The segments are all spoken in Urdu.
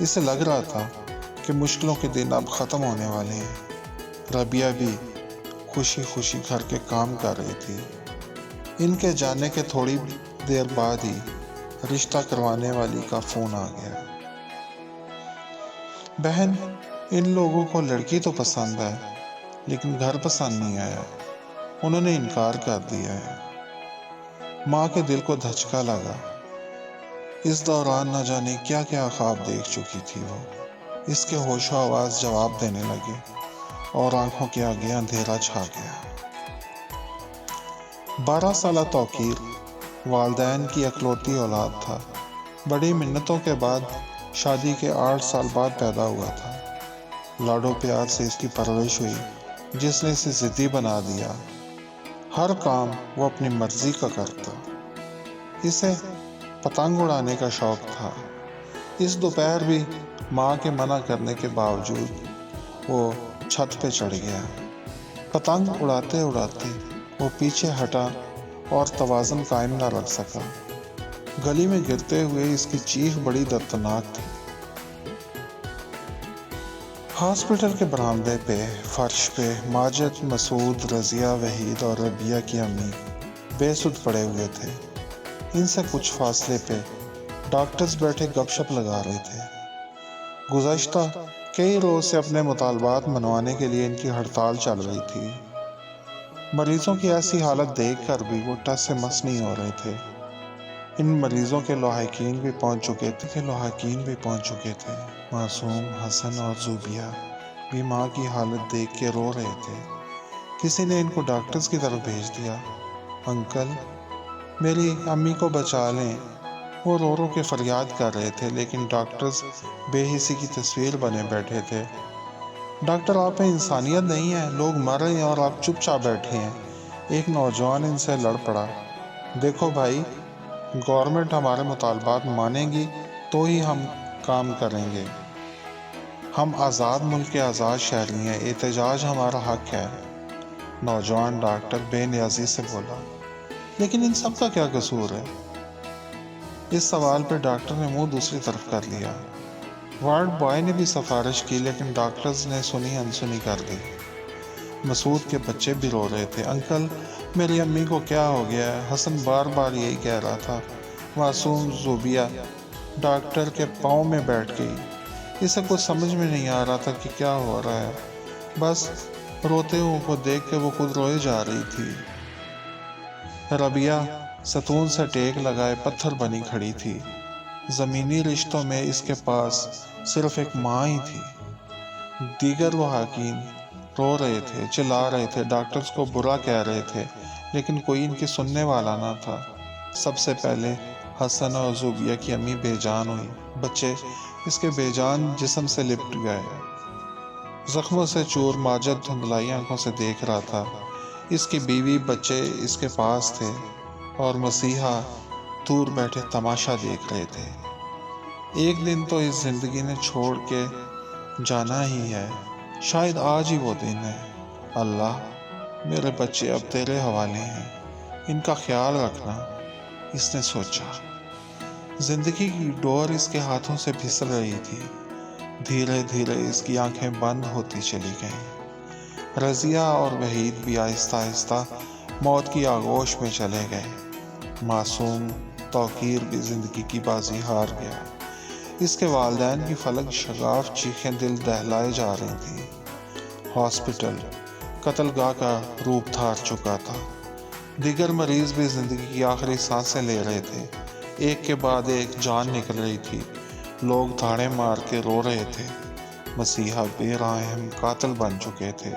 اسے لگ رہا تھا کہ مشکلوں کے دن اب ختم ہونے والے ہیں۔ ربیہ بھی خوشی خوشی گھر کے کام کر رہی تھی۔ ان کے جانے کے تھوڑی دیر بعد ہی رشتہ کروانے والی کا فون آ گیا۔ بہن، ان لوگوں کو لڑکی تو پسند ہے لیکن گھر پسند نہیں آیا، انہوں نے انکار کر دیا ہے۔ ماں کے دل کو دھچکا لگا۔ اس دوران نہ جانے کیا کیا خواب دیکھ چکی تھی وہ۔ اس کے ہوش و حواس جواب دینے لگے اور آنکھوں کے آگے اندھیرا چھا گیا۔ 12 سالہ توقیر والدین کی اکلوتی اولاد تھا۔ بڑی منتوں کے بعد شادی کے 8 سال بعد پیدا ہوا تھا۔ لاڈو پیار سے اس کی پرورش ہوئی جس نے اسے ضدی بنا دیا۔ ہر کام وہ اپنی مرضی کا کرتا۔ اسے پتنگ اڑانے کا شوق تھا۔ اس دوپہر بھی ماں کے منع کرنے کے باوجود وہ چھت پہ چڑھ گیا۔ پتنگ اڑاتے اڑاتے وہ پیچھے ہٹا اور توازن قائم نہ رکھ سکا۔ گلی میں گرتے ہوئے اس کی چیخ بڑی دردناک تھی۔ ہاسپٹل کے برآمدے پہ فرش پہ ماجد، مسعود، رضیہ، وحید اور ربیہ کی امی بے سدھ پڑے ہوئے تھے۔ ان سے کچھ فاصلے پہ ڈاکٹرز بیٹھے گپ شپ لگا رہے تھے۔ گزشتہ کئی روز سے اپنے مطالبات منوانے کے لیے ان کی ہڑتال چل رہی تھی۔ مریضوں کی ایسی حالت دیکھ کر بھی وہ ٹس سے مس نہیں ہو رہے تھے۔ ان مریضوں کے لواحقین بھی پہنچ چکے تھے۔ معصوم، حسن اور زوبیہ بھی ماں کی حالت دیکھ کے رو رہے تھے۔ کسی نے ان کو ڈاکٹرز کی طرف بھیج دیا۔ انکل، میری امی کو بچا لیں، وہ رو رو کے فریاد کر رہے تھے، لیکن ڈاکٹرز بے حسی کی تصویر بنے بیٹھے تھے۔ ڈاکٹر، آپ میں انسانیت نہیں ہے، لوگ مر رہے ہیں اور آپ چپ چاپ بیٹھے ہیں۔ ایک نوجوان ان سے لڑ پڑا۔ دیکھو بھائی، گورنمنٹ ہمارے مطالبات مانے گی تو ہی ہم کام کریں گے۔ ہم آزاد ملک کے آزاد شہری ہیں، احتجاج ہمارا حق ہے۔ نوجوان ڈاکٹر بے نیازی سے بولا۔ لیکن ان سب کا کیا قصور ہے؟ اس سوال پہ ڈاکٹر نے منہ دوسری طرف کر لیا۔ وارڈ بوائے نے بھی سفارش کی لیکن ڈاکٹرز نے سنی انسنی کر دی۔ مسعود کے بچے بھی رو رہے تھے۔ انکل، میری امی کو کیا ہو گیا ہے؟ حسن بار بار یہی کہہ رہا تھا۔ معصوم زوبیہ ڈاکٹر کے پاؤں میں بیٹھ گئی۔ اسے کچھ سمجھ میں نہیں آ رہا تھا کہ کیا ہو رہا ہے، بس روتے ہوئے کو دیکھ کے وہ خود روئے جا رہی تھی۔ ربیہ ستون سے ٹیک لگائے پتھر بنی کھڑی تھی۔ زمینی رشتوں میں اس کے پاس صرف ایک ماں ہی تھی۔ دیگر لواحقین رو رہے تھے، چلا رہے تھے، ڈاکٹرز کو برا کہہ رہے تھے، لیکن کوئی ان کی سننے والا نہ تھا۔ سب سے پہلے حسن اور زوبیہ کی امی بے جان ہوئی۔ بچے اس کے بے جان جسم سے لپٹ گئے۔ زخموں سے چور ماجد دھندلائی آنکھوں سے دیکھ رہا تھا۔ اس کی بیوی، بچے اس کے پاس تھے اور مسیحا دور بیٹھے تماشا دیکھ رہے تھے۔ ایک دن تو اس زندگی نے چھوڑ کے جانا ہی ہے، شاید آج ہی وہ دن ہے۔ اللہ، میرے بچے اب تیرے حوالے ہیں، ان کا خیال رکھنا، اس نے سوچا۔ زندگی کی ڈور اس کے ہاتھوں سے پھسل رہی تھی۔ دھیرے دھیرے اس کی آنکھیں بند ہوتی چلی گئیں۔ رضیہ اور وحید بھی آہستہ آہستہ موت کی آغوش میں چلے گئے۔ معصوم توقیر بھی زندگی کی بازی ہار گیا۔ اس کے والدین کی فلک شگاف چیخیں دل دہلائے جا رہی تھیں۔ ہاسپٹل قتل گاہ کا روپ دھار چکا تھا۔ دیگر مریض بھی زندگی کی آخری سانسیں لے رہے تھے۔ ایک کے بعد ایک جان نکل رہی تھی۔ لوگ دھاڑے مار کے رو رہے تھے۔ مسیحا بے رحم قاتل بن چکے تھے۔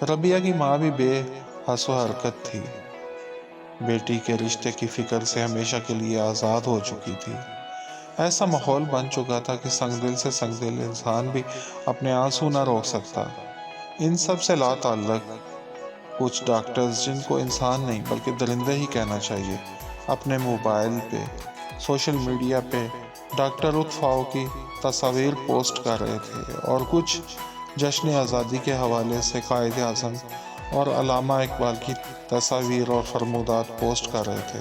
ربیہ کی ماں بھی بے حس و حرکت تھی۔ بیٹی کے رشتے کی فکر سے ہمیشہ کے لیے آزاد ہو چکی تھی۔ ایسا ماحول بن چکا تھا کہ سنگ دل سے سنگ دل انسان بھی اپنے آنسو نہ روک سکتا۔ ان سب سے لا تعلق کچھ ڈاکٹرز، جن کو انسان نہیں بلکہ درندے ہی کہنا چاہیے، اپنے موبائل پہ، سوشل میڈیا پہ ڈاکٹر اطفاؤ کی تصاویر پوسٹ کر رہے تھے اور کچھ جشن آزادی کے حوالے سے قائد اعظم اور علامہ اقبال کی تصاویر اور فرمودات پوسٹ کر رہے تھے۔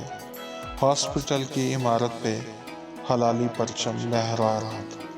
ہاسپٹل کی عمارت پہ ہلالی پرچم لہرا رہا تھا۔